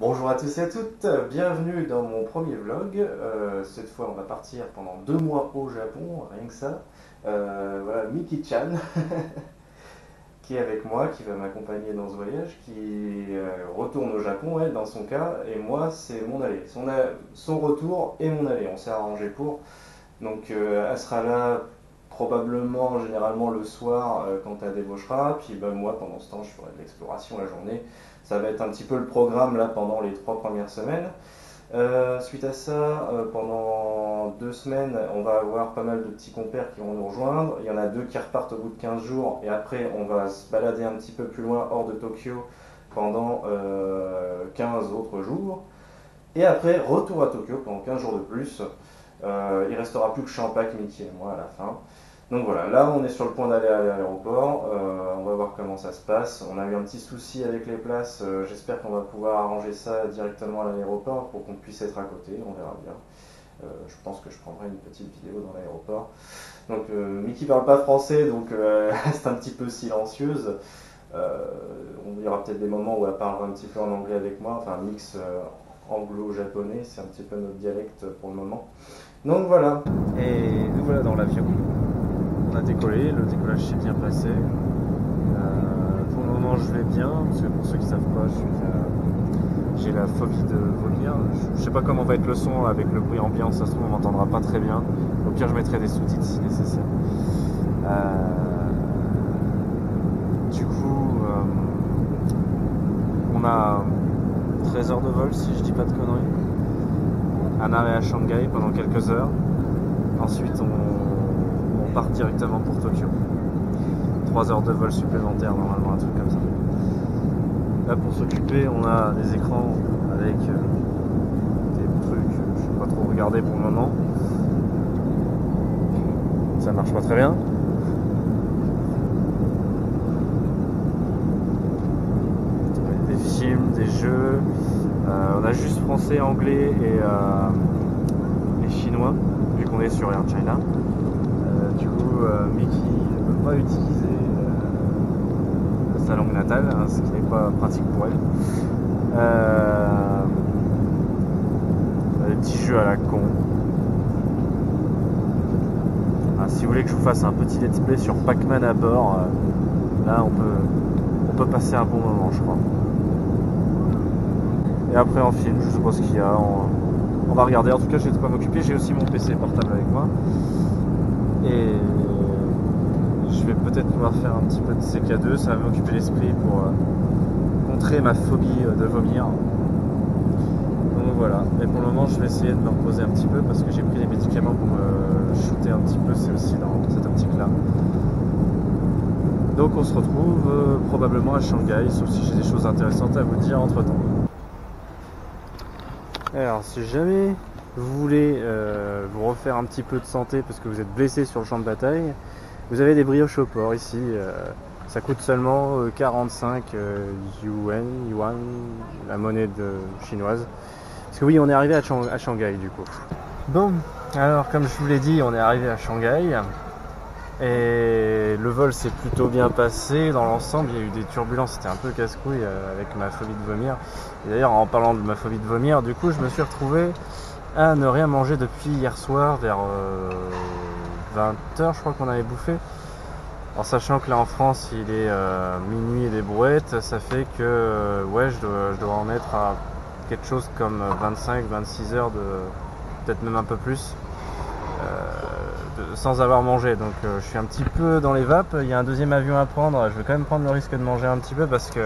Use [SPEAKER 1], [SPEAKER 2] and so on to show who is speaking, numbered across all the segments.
[SPEAKER 1] Bonjour à tous et à toutes, bienvenue dans mon premier vlog. Cette fois, on va partir pendant 2 mois au Japon, rien que ça. Voilà, Miki-chan qui est avec moi, qui va m'accompagner dans ce voyage, qui retourne au Japon, elle, dans son cas, et moi, c'est mon aller. Son retour et mon aller, on s'est arrangé pour. Donc, elle sera là probablement, généralement le soir quand elle débauchera, puis bah, moi, pendant ce temps, je ferai de l'exploration la journée. Ça va être un petit peu le programme là pendant les 3 premières semaines. Suite à ça, pendant 2 semaines, on va avoir pas mal de petits compères qui vont nous rejoindre. Il y en a deux qui repartent au bout de 15 jours et après on va se balader un petit peu plus loin hors de Tokyo pendant 15 autres jours. Et après, retour à Tokyo pendant 15 jours de plus. Il restera plus que Champak, Mickey et moi à la fin. Donc voilà, là on est sur le point d'aller à l'aéroport, on va voir comment ça se passe. On a eu un petit souci avec les places, j'espère qu'on va pouvoir arranger ça directement à l'aéroport pour qu'on puisse être à côté, on verra bien. Je pense que je prendrai une petite vidéo dans l'aéroport. Donc Mickey parle pas français, donc elle reste un petit peu silencieuse. Il y aura peut-être des moments où elle parlera un petit peu en anglais avec moi, enfin un mix anglo-japonais, c'est un petit peu notre dialecte pour le moment. Donc voilà. Et nous voilà dans l'avion. On a décollé, le décollage s'est bien passé. Pour le moment, je vais bien, parce que pour ceux qui ne savent pas, j'ai la phobie de vomir. Je ne sais pas comment va être le son avec le bruit ambiant, ça se trouve, on m'entendra pas très bien. Au pire, je mettrai des sous-titres si nécessaire. Du coup, on a 13 heures de vol, si je dis pas de conneries. Un arrêt à Shanghai pendant quelques heures. Ensuite, on part directement pour Tokyo. 3 heures de vol supplémentaires, normalement, un truc comme ça. Là, pour s'occuper, on a des écrans avec des trucs, je sais pas trop regarder pour le moment. Ça marche pas très bien. Des films, des jeux. On a juste français, anglais et chinois, vu qu'on est sur Air China. Du coup, Mickey ne peut pas utiliser sa langue natale, hein, ce qui n'est pas pratique pour elle. Des petits jeux à la con. Si vous voulez que je vous fasse un petit let's play sur Pac-Man à bord, là on peut passer un bon moment, je crois. Et après en film, je sais pas ce qu'il y a, on va regarder. En tout cas, j'ai de quoi m'occuper. J'ai aussi mon PC portable avec moi. Et je vais peut-être pouvoir faire un petit peu de CK2, ça va m'occuper l'esprit pour contrer ma phobie de vomir. Donc voilà, mais pour le moment je vais essayer de me reposer un petit peu parce que j'ai pris des médicaments pour me shooter un petit peu, c'est aussi dans cette optique là. Donc on se retrouve probablement à Shanghai, sauf si j'ai des choses intéressantes à vous dire entre temps. Alors si jamais vous voulez vous refaire un petit peu de santé parce que vous êtes blessé sur le champ de bataille, vous avez des brioches au porc ici, ça coûte seulement 45 yuan, la monnaie chinoise. Parce que oui, on est arrivé à Shanghai du coup. Bon, alors comme je vous l'ai dit, on est arrivé à Shanghai. Et le vol s'est plutôt bien passé dans l'ensemble, il y a eu des turbulences, c'était un peu casse-couille avec ma phobie de vomir. Et d'ailleurs en parlant de ma phobie de vomir, du coup je me suis retrouvé à ne rien manger depuis hier soir vers 20h je crois qu'on avait bouffé. En sachant que là en France il est minuit et des brouettes, ça fait que ouais je dois en être à quelque chose comme 25-26 heures de peut-être même un peu plus. Sans avoir mangé, donc je suis un petit peu dans les vapes. Il y a un deuxième avion à prendre, je vais quand même prendre le risque de manger un petit peu parce que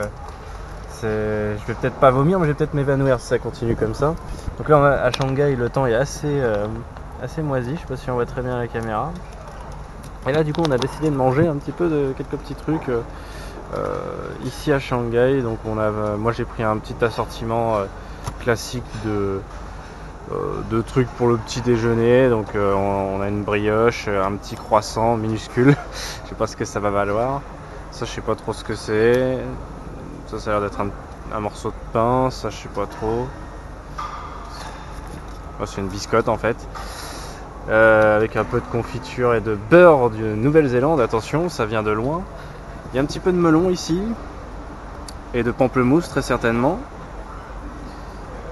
[SPEAKER 1] je vais peut-être pas vomir, mais je vais peut-être m'évanouir si ça continue comme ça. Donc là à Shanghai le temps est assez moisi, je sais pas si on voit très bien la caméra. Et là du coup on a décidé de manger un petit peu de quelques petits trucs ici à Shanghai. Donc moi j'ai pris un petit assortiment classique de trucs pour le petit déjeuner. Donc on a une brioche, un petit croissant minuscule. Je sais pas ce que ça va valoir. Ça je sais pas trop ce que c'est. Ça a l'air d'être un morceau de pain. Ça je sais pas trop. Oh, c'est une biscotte en fait. Avec un peu de confiture et de beurre de Nouvelle-Zélande. Attention, ça vient de loin. Il y a un petit peu de melon ici. Et de pamplemousse très certainement.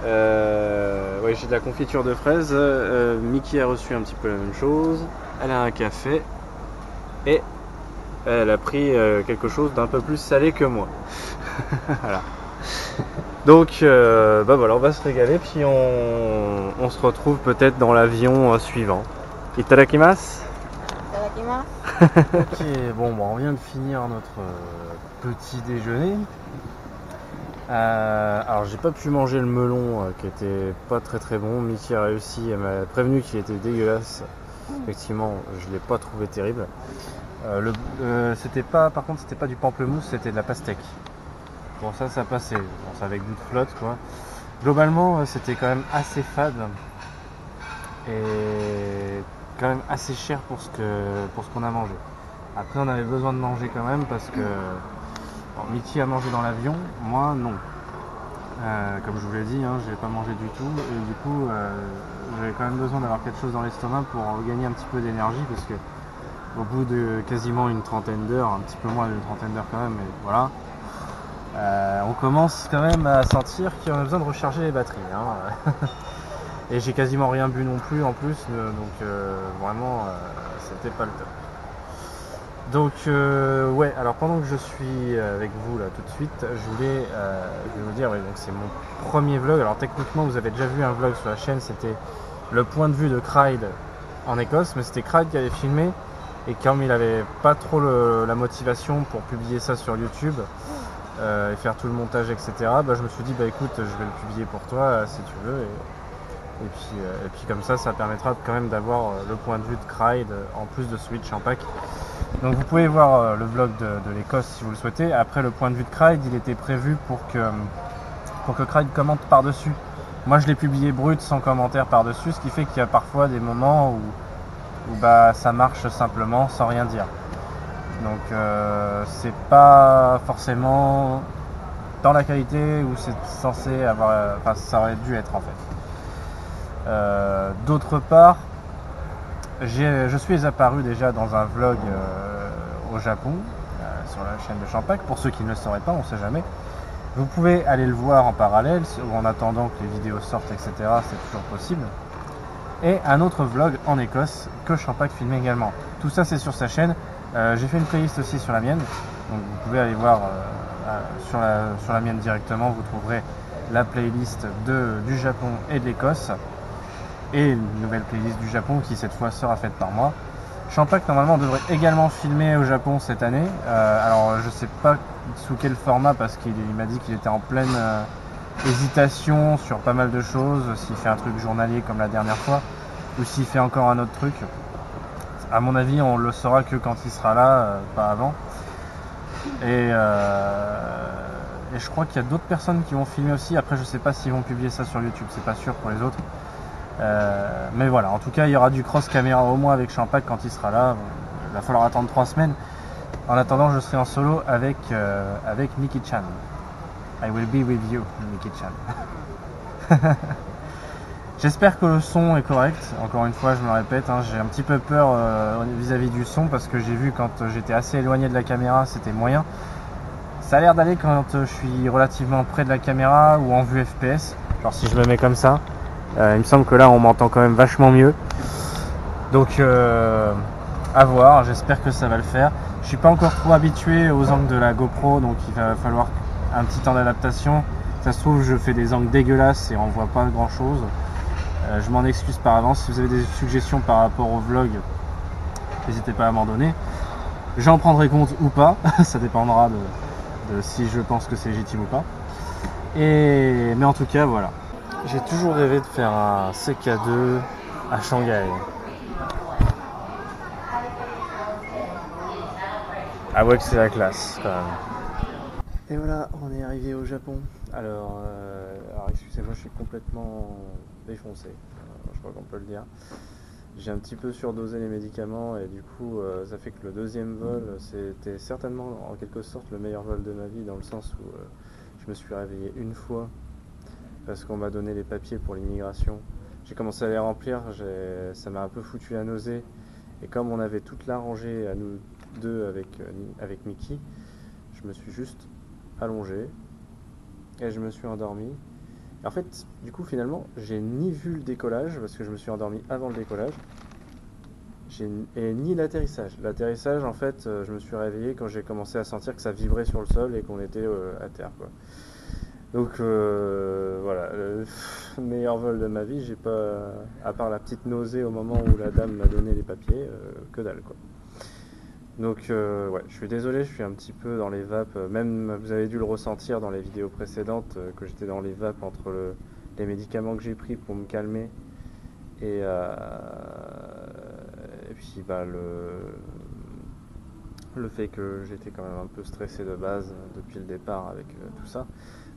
[SPEAKER 1] Ouais, j'ai de la confiture de fraises. Mickey a reçu un petit peu la même chose. Elle a un café. Et elle a pris quelque chose d'un peu plus salé que moi. Voilà. Donc, bah voilà, on va se régaler. Puis on se retrouve peut-être dans l'avion suivant. Itadakimasu. Ok, bon, bah, on vient de finir notre petit déjeuner. Alors j'ai pas pu manger le melon qui était pas très bon. Mickey a réussi, elle m'a prévenu qu'il était dégueulasse. Effectivement, je l'ai pas trouvé terrible. C'était pas, par contre, c'était pas du pamplemousse, c'était de la pastèque. Bon, ça passait. Bon, c'est avec goût de flotte, quoi. Globalement, c'était quand même assez fade et quand même assez cher pour ce qu'on a mangé. Après, on avait besoin de manger quand même parce que bon, Mickey a mangé dans l'avion, moi non. Comme je vous l'ai dit, hein, j'ai pas mangé du tout et du coup, j'avais quand même besoin d'avoir quelque chose dans l'estomac pour gagner un petit peu d'énergie parce que au bout de quasiment une trentaine d'heures, un petit peu moins d'une trentaine d'heures quand même, mais voilà, on commence quand même à sentir qu'on a besoin de recharger les batteries. Hein. Et j'ai quasiment rien bu non plus en plus, donc vraiment c'était pas le top. Donc ouais, alors pendant que je suis avec vous là tout de suite, je vais vous dire, ouais, donc c'est mon premier vlog. Alors techniquement vous avez déjà vu un vlog sur la chaîne, c'était le point de vue de Clyde en Écosse, mais c'était Clyde qui avait filmé. Et comme il avait pas trop la motivation pour publier ça sur YouTube et faire tout le montage, etc., bah, je me suis dit, bah écoute, je vais le publier pour toi si tu veux. Et puis comme ça permettra quand même d'avoir le point de vue de Clyde en plus de Switch en pack. Donc vous pouvez voir le vlog de l'Écosse si vous le souhaitez. Après, le point de vue de Clyde, il était prévu pour que Clyde commente par-dessus. Moi, je l'ai publié brut sans commentaire par-dessus, ce qui fait qu'il y a parfois des moments où bah, ça marche simplement sans rien dire. Donc c'est pas forcément dans la qualité où c'est censé avoir, enfin ça aurait dû être en fait. D'autre part, je suis apparu déjà dans un vlog au Japon sur la chaîne de Champac. Pour ceux qui ne le sauraient pas, on sait jamais. Vous pouvez aller le voir en parallèle ou en attendant que les vidéos sortent, etc. C'est toujours possible. Et un autre vlog en Écosse que Champac filme également. Tout ça c'est sur sa chaîne. J'ai fait une playlist aussi sur la mienne, donc vous pouvez aller voir sur la mienne directement. Vous trouverez la playlist du Japon et de l'Écosse et une nouvelle playlist du Japon qui cette fois sera faite par moi. Champac normalement devrait également filmer au Japon cette année. Alors je sais pas sous quel format parce qu'il m'a dit qu'il était en pleine hésitation sur pas mal de choses, s'il fait un truc journalier comme la dernière fois ou s'il fait encore un autre truc. À mon avis, on le saura que quand il sera là, pas avant. Et je crois qu'il y a d'autres personnes qui vont filmer aussi. Après, je sais pas s'ils vont publier ça sur YouTube, c'est pas sûr pour les autres. Mais voilà, en tout cas, il y aura du cross caméra au moins avec Champac quand il sera là. Il va falloir attendre 3 semaines. En attendant, je serai en solo avec Mickey-chan. I will be with you, Mickey-chan. J'espère que le son est correct. Encore une fois, je me répète, hein, j'ai un petit peu peur vis-à-vis du son parce que j'ai vu quand j'étais assez éloigné de la caméra, c'était moyen. Ça a l'air d'aller quand je suis relativement près de la caméra ou en vue FPS. Genre si je me mets comme ça, il me semble que là on m'entend quand même vachement mieux. Donc à voir, j'espère que ça va le faire. Je suis pas encore trop habitué aux angles de la GoPro, donc il va falloir un petit temps d'adaptation. Ça se trouve, je fais des angles dégueulasses et on voit pas grand chose. Je m'en excuse par avance. Si vous avez des suggestions par rapport au vlog, n'hésitez pas à m'en donner. J'en prendrai compte ou pas, ça dépendra de si je pense que c'est légitime ou pas. Mais en tout cas, voilà. J'ai toujours rêvé de faire un CK2 à Shanghai. Ah ouais que c'est la classe quand même. Et voilà, on est arrivé au Japon. Alors excusez-moi, je suis complètement défoncé, je crois qu'on peut le dire. J'ai un petit peu surdosé les médicaments et du coup ça fait que le deuxième vol c'était certainement en quelque sorte le meilleur vol de ma vie, dans le sens où je me suis réveillé une fois parce qu'on m'a donné les papiers pour l'immigration. J'ai commencé à les remplir, ça m'a un peu foutu la nausée, et comme on avait toute la rangée à nous deux avec Mickey, je me suis juste allongé et je me suis endormi. Et en fait, du coup, finalement, j'ai ni vu le décollage, parce que je me suis endormi avant le décollage, et ni l'atterrissage. L'atterrissage, en fait, je me suis réveillé quand j'ai commencé à sentir que ça vibrait sur le sol et qu'on était à terre, quoi. Donc voilà, le meilleur vol de ma vie, j'ai pas, à part la petite nausée au moment où la dame m'a donné les papiers, que dalle, quoi. Donc ouais, je suis désolé, je suis un petit peu dans les vapes. Même vous avez dû le ressentir dans les vidéos précédentes que j'étais dans les vapes entre les médicaments que j'ai pris pour me calmer et, et puis bah, le fait que j'étais quand même un peu stressé de base depuis le départ avec tout ça.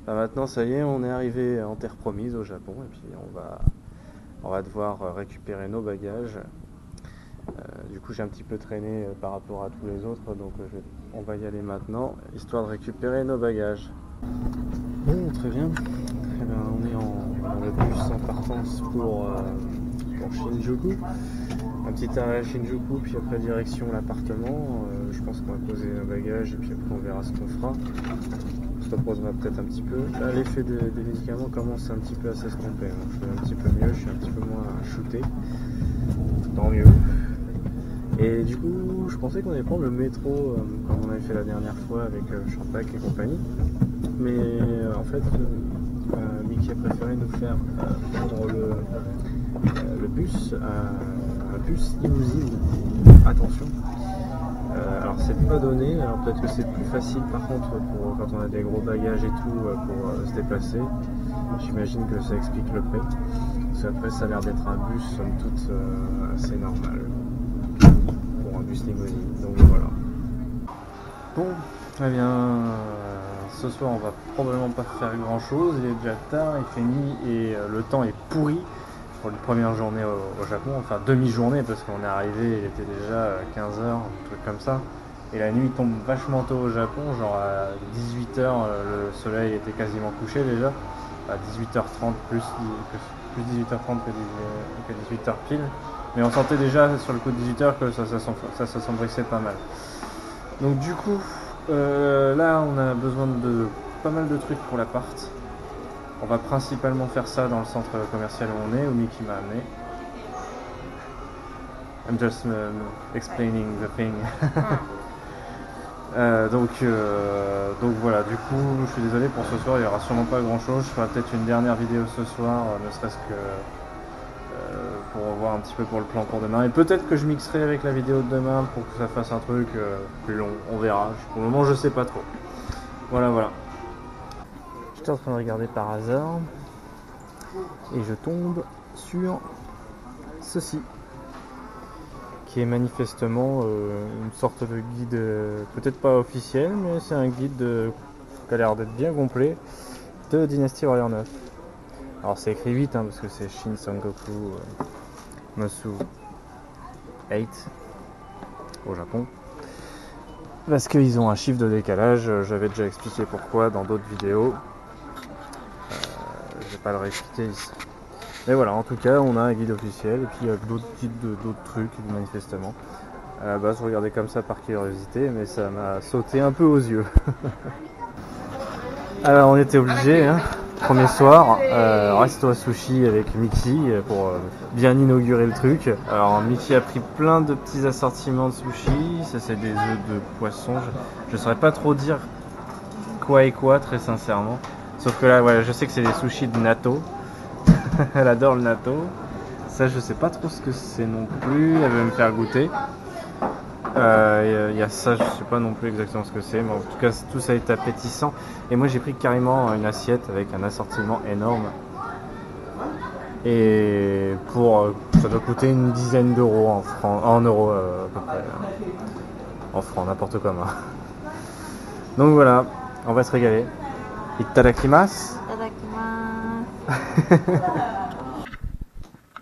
[SPEAKER 1] Bah, maintenant ça y est, on est arrivé en terre promise au Japon et puis on va devoir récupérer nos bagages. Du coup j'ai un petit peu traîné par rapport à tous les autres, donc on va y aller maintenant, histoire de récupérer nos bagages. Bon, très bien. Eh ben, on est dans le bus en partance pour Shinjuku. Un petit arrêt à Shinjuku, puis après direction l'appartement. Je pense qu'on va poser nos bagages et puis après on verra ce qu'on fera. On se reposera peut-être un petit peu. Là, l'effet des médicaments commence un petit peu à s'estomper. Je suis un petit peu mieux, je suis un petit peu moins shooté. Tant mieux. Et du coup, je pensais qu'on allait prendre le métro comme on avait fait la dernière fois avec Champac et compagnie. Mais en fait, Mickey a préféré nous faire prendre le bus, un bus limousine. Attention. Alors c'est pas donné, alors peut-être que c'est plus facile par contre pour quand on a des gros bagages et tout pour se déplacer. J'imagine que ça explique le prix. Parce qu'après ça a l'air d'être un bus somme toute assez normal. Pour un bus limousine, donc voilà. Bon, eh bien, ce soir on va probablement pas faire grand chose, il est déjà tard, il fait nuit et le temps est pourri pour une première journée au Japon, enfin demi-journée parce qu'on est arrivé, il était déjà 15h, un truc comme ça. Et la nuit tombe vachement tôt au Japon, genre à 18h le soleil était quasiment couché déjà, à 18h30 plus 18h30 que 18h pile. Mais on sentait déjà sur le coup de 18h que ça s'assombrissait pas mal. Donc du coup, là on a besoin de pas mal de trucs pour l'appart. On va principalement faire ça dans le centre commercial où on est, où Mickey m'a amené. I'm just explaining the thing. Donc voilà, du coup je suis désolé pour ce soir, il n'y aura sûrement pas grand chose. Je ferai peut-être une dernière vidéo ce soir, ne serait-ce que pour voir un petit peu pour le plan pour demain. Et peut-être que je mixerai avec la vidéo de demain pour que ça fasse un truc plus long, on verra. Pour le moment je sais pas trop. Voilà. J'étais en train de regarder par hasard et je tombe sur ceci qui est manifestement une sorte de guide, peut-être pas officiel, mais c'est un guide qui a l'air d'être bien complet de Dynasty Warrior 9. Alors c'est écrit 8 parce que c'est Shin Sengoku Mosu 8 au Japon. Parce qu'ils ont un chiffre de décalage, j'avais déjà expliqué pourquoi dans d'autres vidéos. Je vais pas le réexpliquer ici. Mais voilà, en tout cas, on a un guide officiel et puis il y a d'autres guides d'autres trucs, manifestement. À la base, je regardais comme ça par curiosité, mais ça m'a sauté un peu aux yeux. Alors, on était obligés, premier soir, resto à sushi avec Mickey pour bien inaugurer le truc. Alors, Mickey a pris plein de petits assortiments de sushi. Ça, c'est des œufs de poisson. Je saurais pas trop dire quoi et quoi, très sincèrement. Sauf que là, voilà, je sais que c'est des sushis de natto. Elle adore le natto. Ça, je sais pas trop ce que c'est non plus. Elle veut me faire goûter. Il y a ça, je sais pas non plus exactement ce que c'est, mais en tout cas, tout ça est appétissant. Et moi, j'ai pris carrément une assiette avec un assortiment énorme. Et ça doit coûter une dizaine d'euros en francs, en euros à peu près. En francs, n'importe comment. Donc voilà, on va se régaler. Itadakimasu.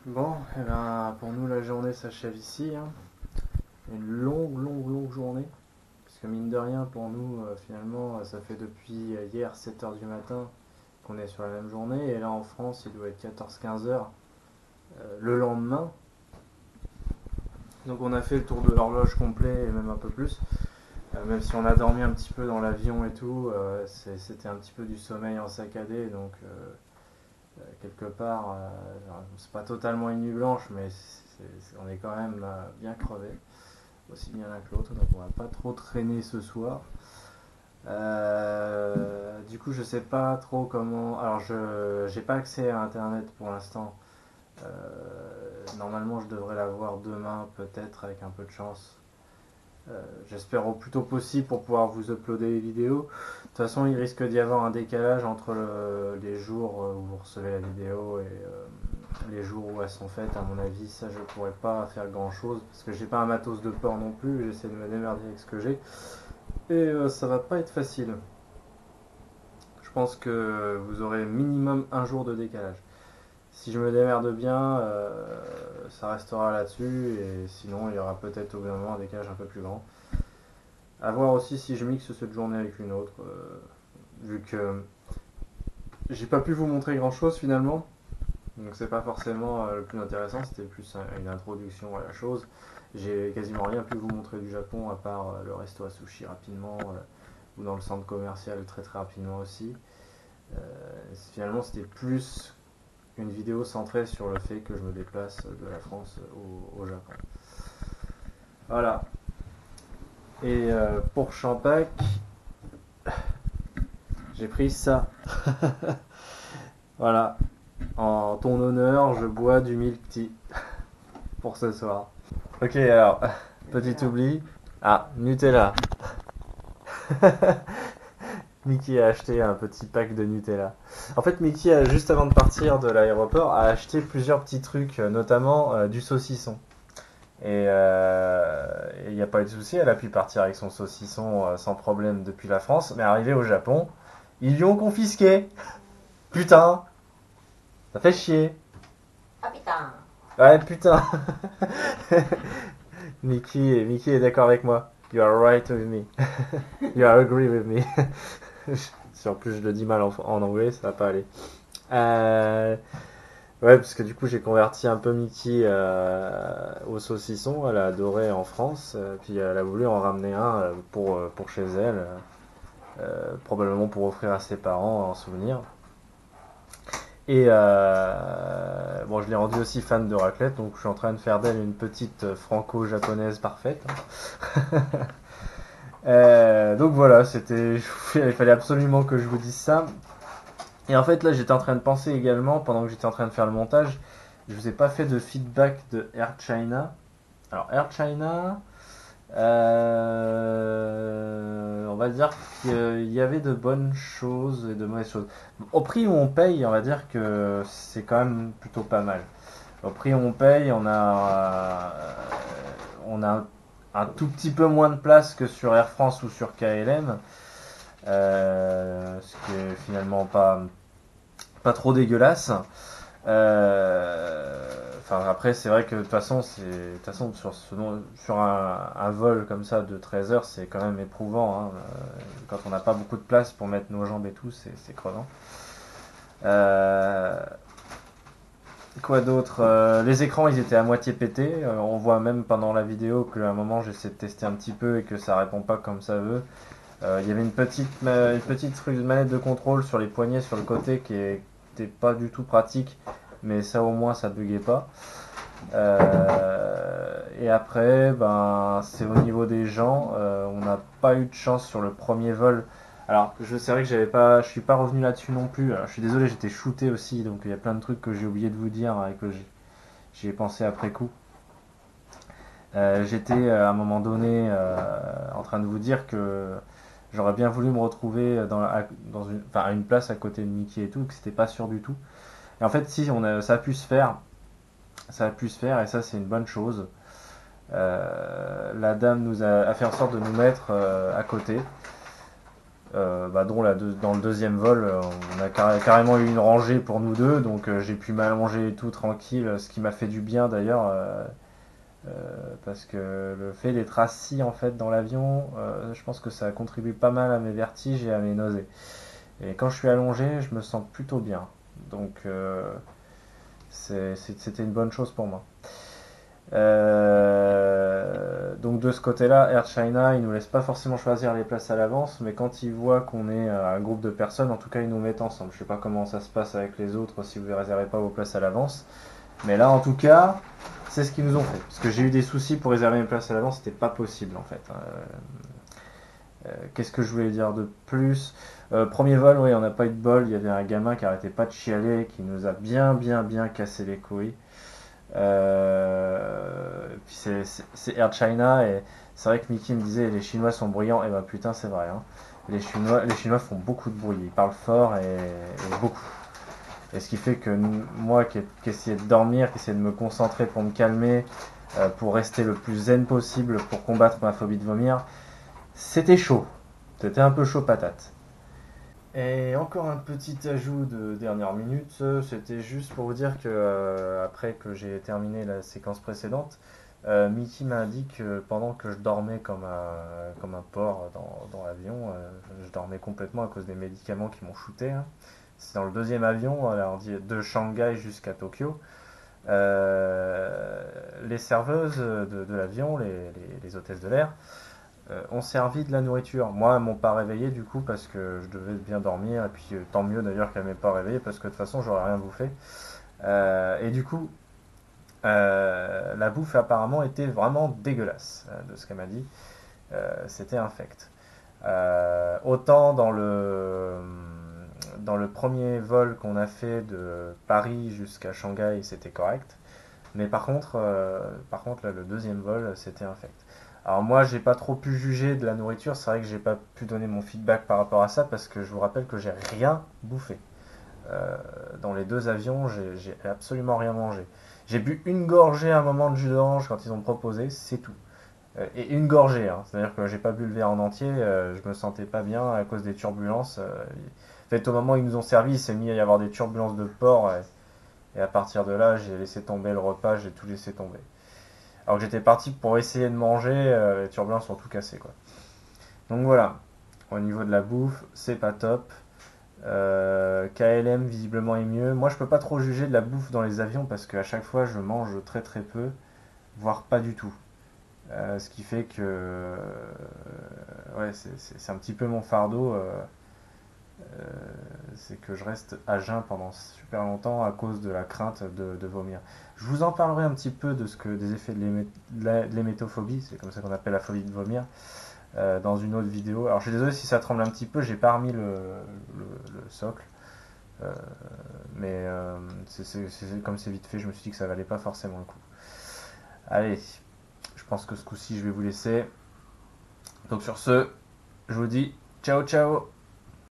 [SPEAKER 1] Bon, et ben pour nous la journée s'achève ici. Une longue journée. Parce que mine de rien pour nous finalement ça fait depuis hier 7h du matin qu'on est sur la même journée. Et là en France il doit être 14-15h le lendemain. Donc on a fait le tour de l'horloge complet et même un peu plus. Même si on a dormi un petit peu dans l'avion et tout, c'était un petit peu du sommeil en saccadé. Donc quelque part, c'est pas totalement une nuit blanche, mais on est quand même bien crevé, aussi bien l'un que l'autre, donc on va pas trop traîner ce soir. Du coup, je sais pas trop comment. Alors, je j'ai pas accès à Internet pour l'instant. Normalement, je devrais l'avoir demain, peut-être avec un peu de chance. J'espère au plus tôt possible pour pouvoir vous uploader les vidéos. De toute façon, il risque d'y avoir un décalage entre les jours où vous recevez la vidéo et les jours où elles sont faites. À mon avis, ça, je pourrais pas faire grand chose parce que j'ai pas un matos de port non plus. J'essaie de me démerder avec ce que j'ai et ça va pas être facile. Je pense que vous aurez minimum un jour de décalage. Si je me démerde bien, ça restera là-dessus et sinon, il y aura peut-être au bout d'un moment un décalage un peu plus grand. À voir aussi si je mixe cette journée avec une autre, vu que j'ai pas pu vous montrer grand chose finalement, donc c'est pas forcément le plus intéressant, c'était plus une introduction à la chose. J'ai quasiment rien pu vous montrer du Japon à part le resto à sushi rapidement, ou dans le centre commercial très très rapidement aussi. Euh, Finalement c'était plus une vidéo centrée sur le fait que je me déplace de la France au Japon. Voilà. Et pour Champac, j'ai pris ça. Voilà. En ton honneur, je bois du milk tea pour ce soir. Ok, alors, petit oubli. Ah, Nutella. Mickey a acheté un petit pack de Nutella. En fait, Mickey, juste avant de partir de l'aéroport, a acheté plusieurs petits trucs, notamment du saucisson. Et il n'y a pas eu de souci, elle a pu partir avec son saucisson sans problème depuis la France. Mais arrivé au Japon, ils lui ont confisqué. Putain, ça fait chier.
[SPEAKER 2] Ah putain.
[SPEAKER 1] Ouais, putain. Mickey est d'accord avec moi. You are right with me. You are agree with me. Si en plus je le dis mal en anglais, ça va pas aller. Euh, ouais, parce que du coup j'ai converti un peu Mickey au saucisson. Elle a adoré en France, puis elle a voulu en ramener un pour chez elle, probablement pour offrir à ses parents en souvenir. Et bon, je l'ai rendu aussi fan de raclette, donc je suis en train de faire d'elle une petite franco-japonaise parfaite. Donc voilà, il fallait absolument que je vous dise ça. Et en fait, là, j'étais en train de penser également, pendant que j'étais en train de faire le montage, je vous ai pas fait de feedback de Air China. Alors, Air China, on va dire qu'il y avait de bonnes choses et de mauvaises choses. Au prix où on paye, on va dire que c'est quand même plutôt pas mal. Au prix où on paye, on a un tout petit peu moins de place que sur Air France ou sur KLM, ce qui est finalement pas trop dégueulasse. Enfin, après, c'est vrai que de toute façon, sur un vol comme ça de 13 heures, c'est quand même éprouvant, hein. Quand on n'a pas beaucoup de place pour mettre nos jambes et tout, c'est crevant. Euh, Quoi d'autre? Les écrans, ils étaient à moitié pétés. On voit même pendant la vidéo qu'à un moment, j'essaie de tester un petit peu et que ça répond pas comme ça veut. Il y avait une petite manette de contrôle sur les poignets sur le côté qui était pas du tout pratique, mais ça au moins ça buguait pas. Et après, ben, c'est au niveau des gens. On n'a pas eu de chance sur le premier vol. Alors, c'est vrai que je suis pas revenu là-dessus non plus. Alors, je suis désolé, j'étais shooté aussi, donc il y a plein de trucs que j'ai oublié de vous dire et que j'y ai pensé après coup. J'étais à un moment donné en train de vous dire que j'aurais bien voulu me retrouver à une place à côté de Mickey et tout, que c'était pas sûr du tout. Et en fait, si, ça a pu se faire. Ça a pu se faire et ça, c'est une bonne chose. La dame a fait en sorte de nous mettre à côté. Dont dans le deuxième vol, on a carrément eu une rangée pour nous deux, donc j'ai pu m'allonger et tout tranquille, ce qui m'a fait du bien d'ailleurs, parce que le fait d'être assis en fait dans l'avion, je pense que ça a contribué pas mal à mes vertiges et à mes nausées. Et quand je suis allongé, je me sens plutôt bien, donc c'était une bonne chose pour moi. Donc de ce côté-là, Air China, ils nous laissent pas forcément choisir les places à l'avance, mais quand ils voient qu'on est un groupe de personnes, en tout cas ils nous mettent ensemble. Je sais pas comment ça se passe avec les autres si vous ne réservez pas vos places à l'avance, mais là en tout cas, c'est ce qu'ils nous ont fait. Parce que j'ai eu des soucis pour réserver mes places à l'avance, c'était pas possible en fait. Qu'est-ce que je voulais dire de plus? Premier vol, oui, on n'a pas eu de bol. Il y avait un gamin qui arrêtait pas de chialer, qui nous a bien cassé les couilles. Puis c'est Air China et c'est vrai que Mickey me disait les Chinois sont bruyants. Et ben putain, c'est vrai, hein. Les Chinois font beaucoup de bruit. Ils parlent fort et beaucoup. Et ce qui fait que moi qui essayais de dormir, qui essayais de me concentrer pour me calmer, pour rester le plus zen possible pour combattre ma phobie de vomir, c'était chaud. C'était un peu chaud patate. Et encore un petit ajout de dernière minute, c'était juste pour vous dire que après que j'ai terminé la séquence précédente, Mickey m'a dit que pendant que je dormais comme un porc dans l'avion, je dormais complètement à cause des médicaments qui m'ont shooté, hein. C'est dans le deuxième avion, alors, de Shanghai jusqu'à Tokyo. Les serveuses de l'avion, les hôtesses de l'air, ont servi de la nourriture. Moi, elles m'ont pas réveillé du coup parce que je devais bien dormir. Et puis tant mieux d'ailleurs qu'elles m'aient pas réveillé parce que de toute façon j'aurais rien bouffé. Et du coup, la bouffe apparemment était vraiment dégueulasse de ce qu'elle m'a dit. C'était infect. Autant dans le premier vol qu'on a fait de Paris jusqu'à Shanghai, c'était correct. Mais par contre là, le deuxième vol, c'était infect. Alors moi, j'ai pas trop pu juger de la nourriture. C'est vrai que j'ai pas pu donner mon feedback par rapport à ça parce que je vous rappelle que j'ai rien bouffé. Dans les deux avions, j'ai absolument rien mangé. J'ai bu une gorgée à un moment de jus d'orange quand ils ont proposé, c'est tout. Et une gorgée, hein. C'est-à-dire que j'ai pas bu le verre en entier. Je me sentais pas bien à cause des turbulences. En fait, au moment où ils nous ont servi, il s'est mis à y avoir des turbulences de porc. Et à partir de là, j'ai laissé tomber le repas, j'ai tout laissé tomber. Alors que j'étais parti pour essayer de manger, les turbulences ont tout cassé, quoi. Donc voilà, au niveau de la bouffe, c'est pas top. KLM visiblement est mieux. Moi je peux pas trop juger de la bouffe dans les avions parce qu'à chaque fois je mange très peu, voire pas du tout. Ce qui fait que ouais, c'est un petit peu mon fardeau. Euh, c'est que je reste à jeun pendant super longtemps à cause de la crainte de vomir. Je vous en parlerai un petit peu des effets de l'hémétophobie, c'est comme ça qu'on appelle la phobie de vomir, dans une autre vidéo. Alors je suis désolé si ça tremble un petit peu, j'ai pas remis le socle, euh, mais comme c'est vite fait, je me suis dit que ça valait pas forcément le coup. Allez, je pense que ce coup-ci je vais vous laisser. Donc sur ce, je vous dis ciao ciao.